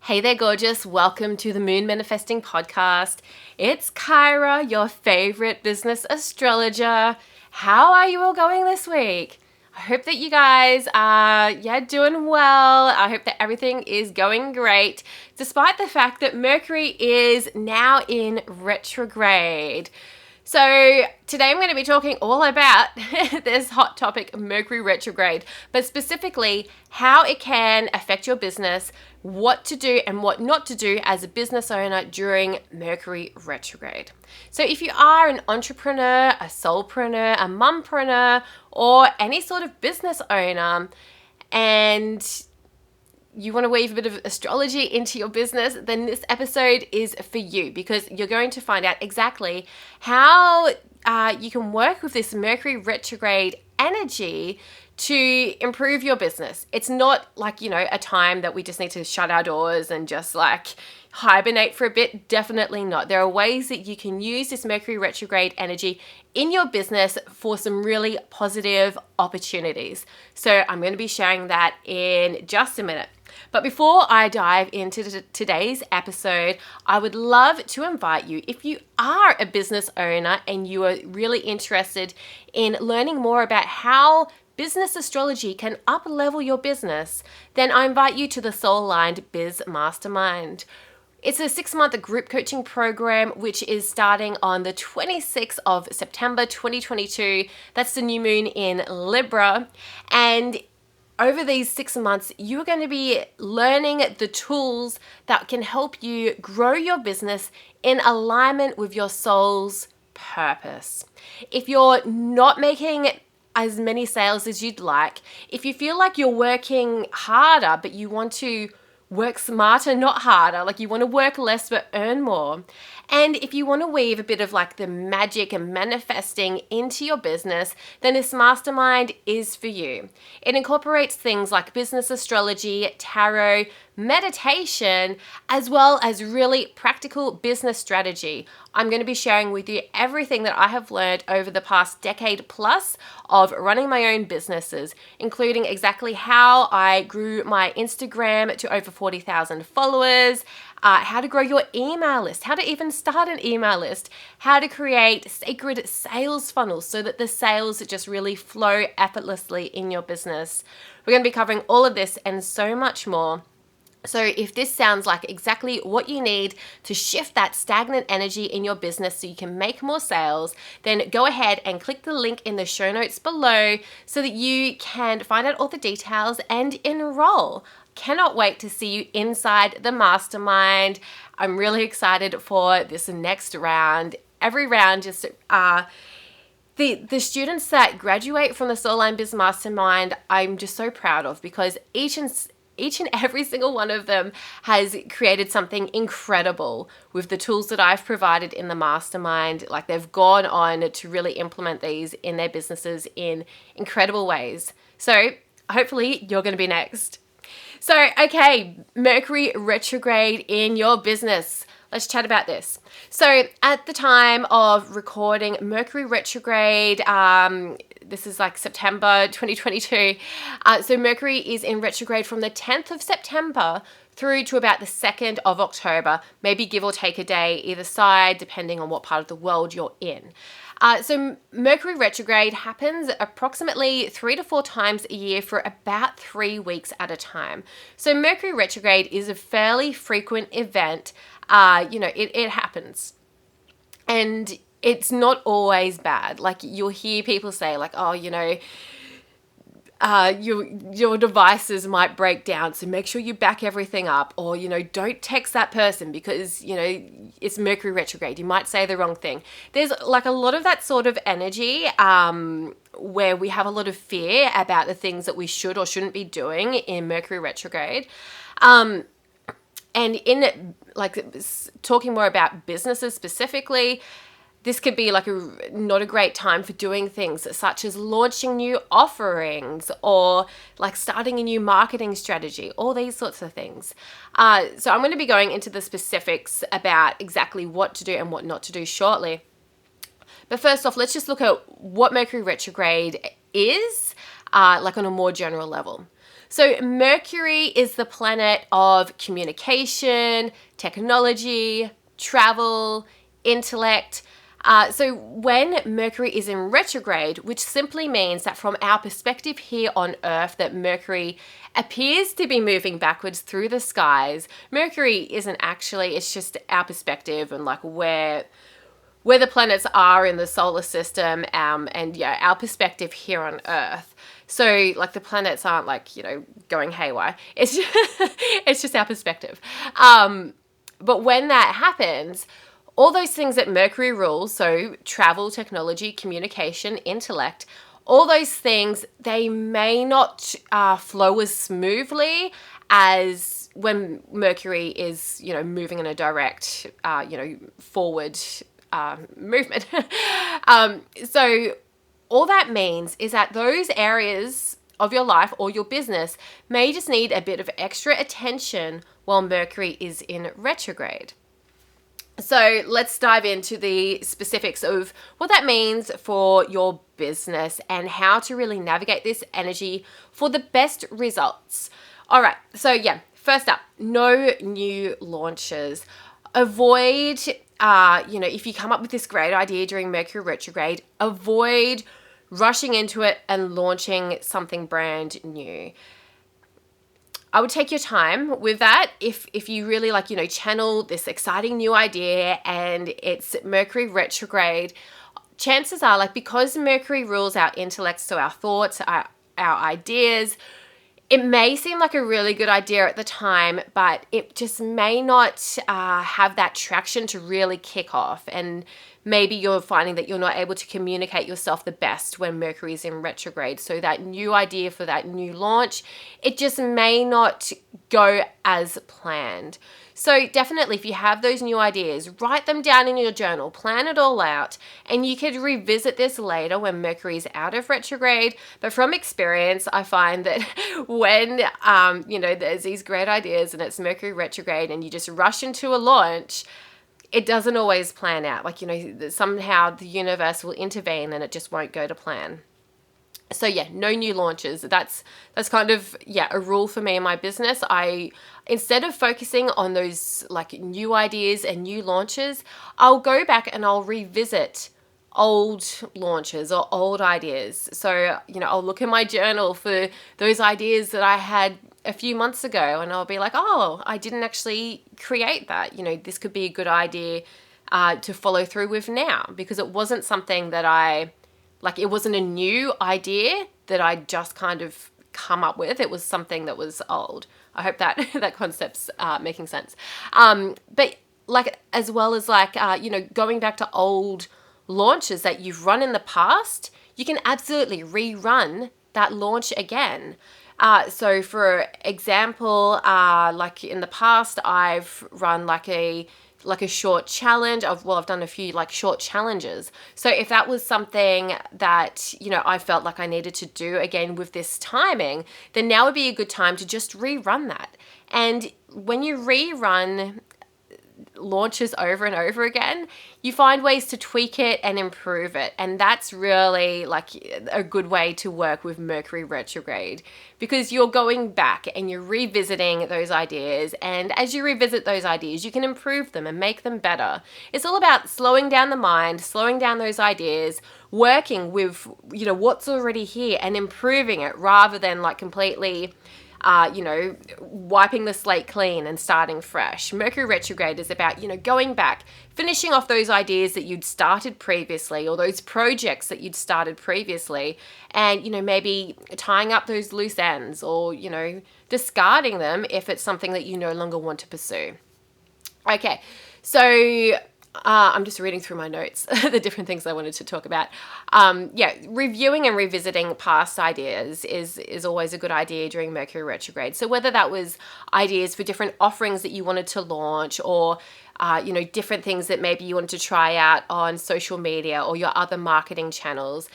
Hey there, gorgeous. Welcome to the Moon Manifesting Podcast. It's Kyra, your favorite business astrologer. How are you all going this week? I hope that you guys are doing well. I hope that everything is going great, despite the fact that Mercury is now in retrograde. So today I'm going to be talking all about this hot topic, Mercury retrograde, but specifically how it can affect your business, what to do and what not to do as a business owner during Mercury retrograde. So if you are an entrepreneur, a soulpreneur, a mumpreneur, or any sort of business owner, and you want to weave a bit of astrology into your business, then this episode is for you, because you're going to find out exactly how you can work with this Mercury retrograde energy to improve your business. It's not like, a time that we just need to shut our doors and just hibernate for a bit. Definitely not. There are ways that you can use this Mercury retrograde energy in your business for some really positive opportunities. So I'm going to be sharing that in just a minute. But before I dive into today's episode, I would love to invite you, if you are a business owner and you are really interested in learning more about how business astrology can up-level your business, then I invite you to the Soul Aligned Biz Mastermind. It's a 6-month group coaching program which is starting on the 26th of September 2022. That's the new moon in Libra. And over these 6 months, you're going to be learning the tools that can help you grow your business in alignment with your soul's purpose. If you're not making as many sales as you'd like, if you feel like you're working harder, but you want to work smarter, not harder, like you want to work less but earn more. And if you want to weave a bit of the magic and manifesting into your business, then this mastermind is for you. It incorporates things like business astrology, tarot, meditation, as well as really practical business strategy. I'm going to be sharing with you everything that I have learned over the past decade plus of running my own businesses, including exactly how I grew my Instagram to over 40,000 followers, how to grow your email list, how to even start an email list, how to create sacred sales funnels so that the sales just really flow effortlessly in your business. We're going to be covering all of this and so much more. So if this sounds like exactly what you need to shift that stagnant energy in your business so you can make more sales, then go ahead and click the link in the show notes below so that you can find out all the details and enroll. Cannot wait to see you inside the mastermind. I'm really excited for this next round. Every round just the students that graduate from the Soul Aligned Biz Mastermind, I'm just so proud of, because each and every single one of them has created something incredible with the tools that I've provided in the mastermind. They've gone on to really implement these in their businesses in incredible ways. So hopefully you're going to be next. So, okay, Mercury retrograde in your business. Let's chat about this. So at the time of recording, Mercury retrograde, this is September 2022. So Mercury is in retrograde from the 10th of September through to about the 2nd of October, maybe give or take a day either side, depending on what part of the world you're in. So Mercury retrograde happens approximately 3 to 4 times a year for about 3 weeks at a time. So Mercury retrograde is a fairly frequent event. It happens. And it's not always bad. You'll hear people say your devices might break down, so make sure you back everything up, or don't text that person because it's Mercury retrograde, you might say the wrong thing. There's a lot of that sort of energy where we have a lot of fear about the things that we should or shouldn't be doing in Mercury retrograde. And in talking more about businesses specifically, this could be not a great time for doing things such as launching new offerings or starting a new marketing strategy, all these sorts of things. So I'm going to be going into the specifics about exactly what to do and what not to do shortly. But first off, let's just look at what Mercury retrograde is, on a more general level. So Mercury is the planet of communication, technology, travel, intellect. So when Mercury is in retrograde, which simply means that from our perspective here on Earth, that Mercury appears to be moving backwards through the skies. Mercury isn't actually, it's just our perspective and like where the planets are in the solar system, and yeah, our perspective here on Earth. So like the planets aren't like, going haywire. It's just, it's just our perspective. But when that happens, all those things that Mercury rules, so travel, technology, communication, intellect, all those things, they may not flow as smoothly as when Mercury is, moving in a direct, forward movement. So all that means is that those areas of your life or your business may just need a bit of extra attention while Mercury is in retrograde. So let's dive into the specifics of what that means for your business and how to really navigate this energy for the best results. All right, so yeah, first up, no new launches. Avoid, if you come up with this great idea during Mercury retrograde, avoid rushing into it and launching something brand new. I would take your time with that. If you really channel this exciting new idea and it's Mercury retrograde, chances are because Mercury rules our intellect, so our thoughts, our ideas, it may seem like a really good idea at the time, but it just may not have that traction to really kick off. And maybe you're finding that you're not able to communicate yourself the best when Mercury is in retrograde. So that new idea for that new launch, it just may not go as planned. So definitely, if you have those new ideas, write them down in your journal, plan it all out, and you could revisit this later when Mercury is out of retrograde. But from experience, I find that when, there's these great ideas and it's Mercury retrograde and you just rush into a launch, it doesn't always plan out. Somehow the universe will intervene and it just won't go to plan. So yeah, no new launches. That's kind of, a rule for me in my business. Instead of focusing on those new ideas and new launches, I'll go back and I'll revisit old launches or old ideas. So, I'll look in my journal for those ideas that I had a few months ago and I'll be like, oh, I didn't actually create that. This could be a good idea to follow through with now, because it wasn't something that it wasn't a new idea that I just kind of come up with. It was something that was old. I hope that that concept's making sense. But as well as going back to old launches that you've run in the past, you can absolutely rerun that launch again. So for example, in the past, I've run a short challenge. I've done a few short challenges. So if that was something that, I felt like I needed to do again with this timing, then now would be a good time to just rerun that. And when you rerun launches over and over again, you find ways to tweak it and improve it. And that's really a good way to work with Mercury retrograde, because you're going back and you're revisiting those ideas. And as you revisit those ideas, you can improve them and make them better. It's all about slowing down the mind, slowing down those ideas, working with, what's already here and improving it rather than completely wiping the slate clean and starting fresh. Mercury retrograde is about, going back, finishing off those ideas that you'd started previously or those projects that you'd started previously, and, maybe tying up those loose ends or, discarding them if it's something that you no longer want to pursue. Okay, so I'm just reading through my notes, the different things I wanted to talk about. Reviewing and revisiting past ideas is always a good idea during Mercury retrograde. So whether that was ideas for different offerings that you wanted to launch, or different things that maybe you wanted to try out on social media or your other marketing channels,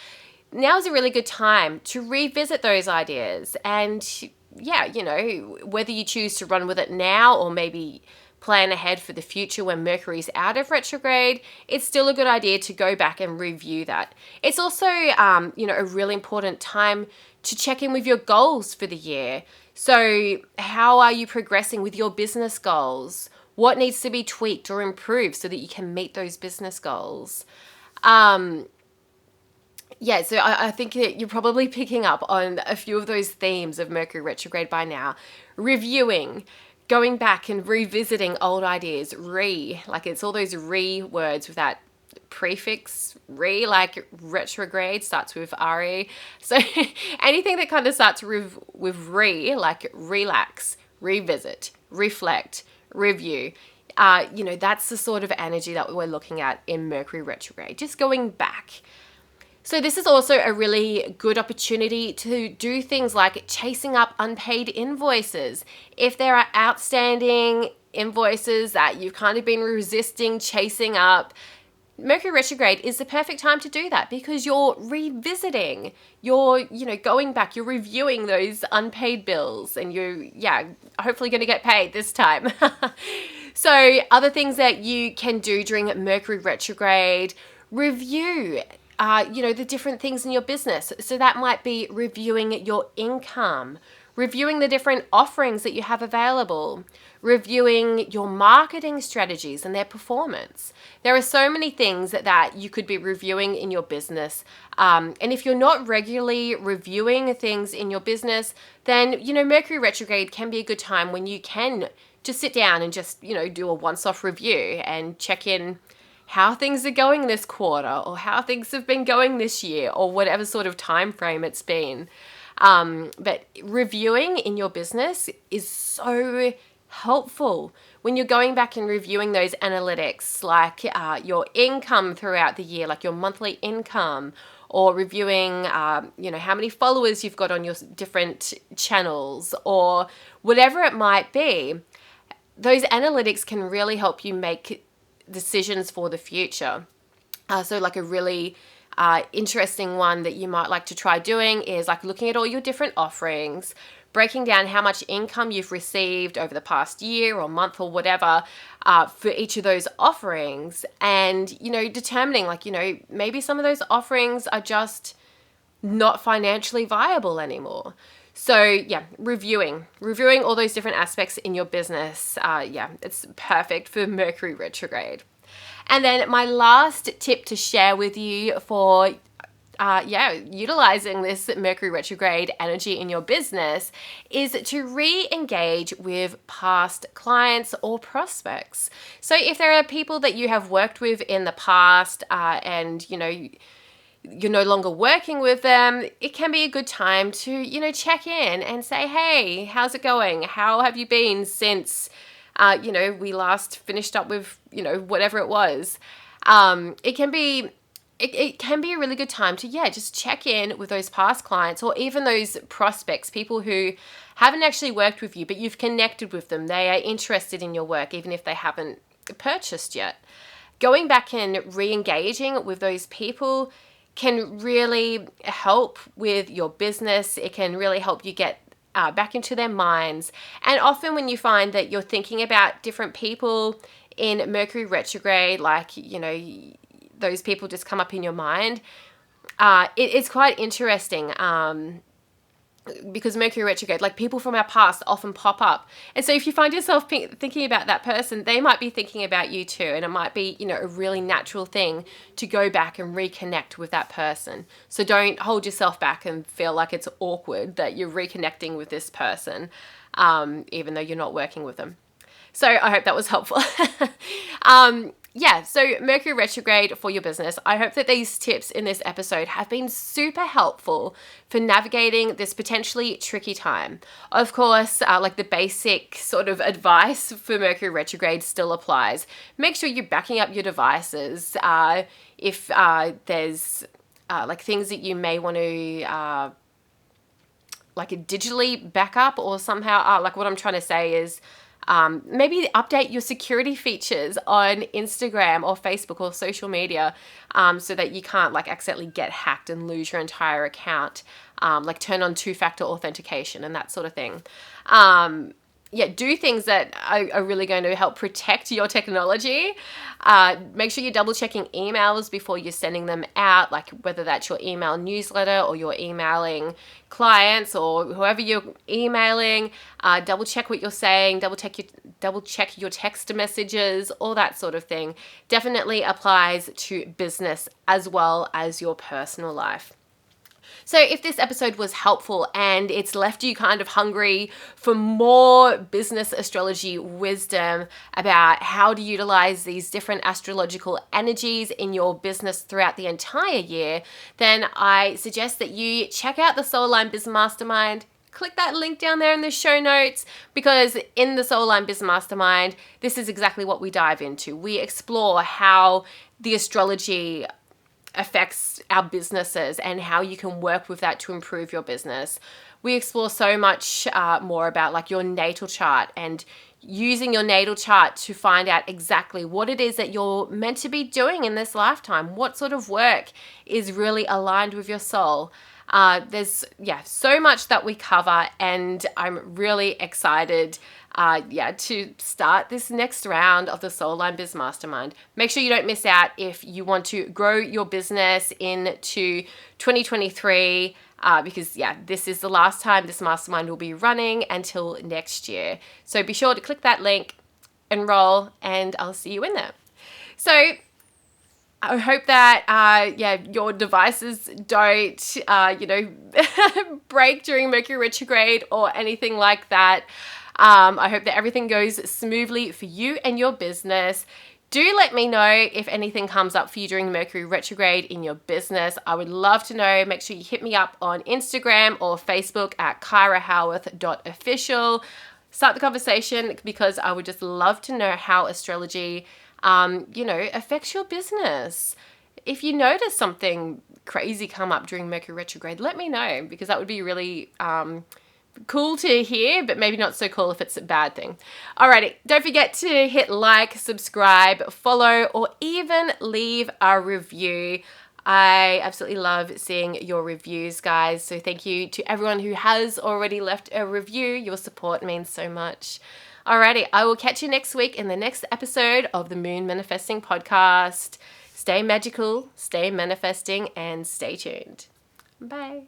now is a really good time to revisit those ideas. And whether you choose to run with it now or maybe plan ahead for the future when Mercury's out of retrograde, it's still a good idea to go back and review that. It's also, a really important time to check in with your goals for the year. So how are you progressing with your business goals? What needs to be tweaked or improved so that you can meet those business goals? So I think that you're probably picking up on a few of those themes of Mercury retrograde by now. Reviewing, going back and revisiting old ideas, like it's all those words with that prefix like retrograde starts with re. So anything that kind of starts with like relax, revisit, reflect, review. That's the sort of energy that we're looking at in Mercury retrograde, just going back. So this is also a really good opportunity to do things like chasing up unpaid invoices. If there are outstanding invoices that you've kind of been resisting chasing up, Mercury retrograde is the perfect time to do that because you're revisiting, you're, going back, you're reviewing those unpaid bills and you're, hopefully going to get paid this time. So other things that you can do during Mercury retrograde, review the different things in your business. So that might be reviewing your income, reviewing the different offerings that you have available, reviewing your marketing strategies and their performance. There are so many things that you could be reviewing in your business. And if you're not regularly reviewing things in your business, then, Mercury retrograde can be a good time when you can just sit down and just, do a once-off review and check in how things are going this quarter or how things have been going this year or whatever sort of time frame it's been. But reviewing in your business is so helpful when you're going back and reviewing those analytics, like your income throughout the year, like your monthly income, or reviewing, how many followers you've got on your different channels or whatever it might be. Those analytics can really help you make decisions for the future. So like a really interesting one that you might like to try doing is like looking at all your different offerings, breaking down how much income you've received over the past year or month or whatever for each of those offerings, and determining maybe some of those offerings are just not financially viable anymore. So reviewing all those different aspects in your business. It's perfect for Mercury retrograde. And then my last tip to share with you for utilizing this Mercury retrograde energy in your business is to re-engage with past clients or prospects. So if there are people that you have worked with in the past and you're no longer working with them, it can be a good time to, check in and say, hey, how's it going? How have you been since, we last finished up with, whatever it was. It can be a really good time to, just check in with those past clients or even those prospects, people who haven't actually worked with you, but you've connected with them. They are interested in your work, even if they haven't purchased yet. Going back and re-engaging with those people can really help with your business. It can really help you get back into their minds. And often when you find that you're thinking about different people in Mercury retrograde, like, those people just come up in your mind, it's quite interesting because Mercury retrograde, like people from our past often pop up. And so if you find yourself thinking about that person, they might be thinking about you too. And it might be, a really natural thing to go back and reconnect with that person. So don't hold yourself back and feel like it's awkward that you're reconnecting with this person, even though you're not working with them. So I hope that was helpful. So Mercury retrograde for your business. I hope that these tips in this episode have been super helpful for navigating this potentially tricky time. Of course, like the basic sort of advice for Mercury retrograde still applies. Make sure you're backing up your devices. If there's like things that you may want to like digitally back up or somehow, like what I'm trying to say is, maybe update your security features on Instagram or Facebook or social media so that you can't like accidentally get hacked and lose your entire account. Like turn on 2-factor authentication and that sort of thing. do things that are really going to help protect your technology. Make sure you're double checking emails before you're sending them out, like whether that's your email newsletter or you're emailing clients or whoever you're emailing. Double check what you're saying, double check your text messages, all that sort of thing. Definitely applies to business as well as your personal life. So if this episode was helpful and it's left you kind of hungry for more business astrology wisdom about how to utilize these different astrological energies in your business throughout the entire year, then I suggest that you check out the Soul Line Biz Mastermind. Click that link down there in the show notes, because in the Soul Line Biz Mastermind, this is exactly what we dive into. We explore how the astrology affects our businesses and how you can work with that to improve your business. We explore so much more about like your natal chart and using your natal chart to find out exactly what it is that you're meant to be doing in this lifetime. What sort of work is really aligned with your soul? There's so much that we cover, and I'm really excited to start this next round of the Soul Line Biz Mastermind. Make sure you don't miss out if you want to grow your business into 2023, because this is the last time this mastermind will be running until next year. So be sure to click that link, enroll, and I'll see you in there. So I hope that your devices don't break during Mercury retrograde or anything like that. I hope that everything goes smoothly for you and your business. Do let me know if anything comes up for you during Mercury retrograde in your business. I would love to know. Make sure you hit me up on Instagram or Facebook at kyrahowearth.official. Start the conversation, because I would just love to know how astrology affects your business. If you notice something crazy come up during Mercury retrograde, let me know, because that would be really cool to hear, but maybe not so cool if it's a bad thing. Alrighty, don't forget to hit like, subscribe, follow, or even leave a review. I absolutely love seeing your reviews, guys. So thank you to everyone who has already left a review. Your support means so much. Alrighty, I will catch you next week in the next episode of the Moon Manifesting Podcast. Stay magical, stay manifesting, and stay tuned. Bye.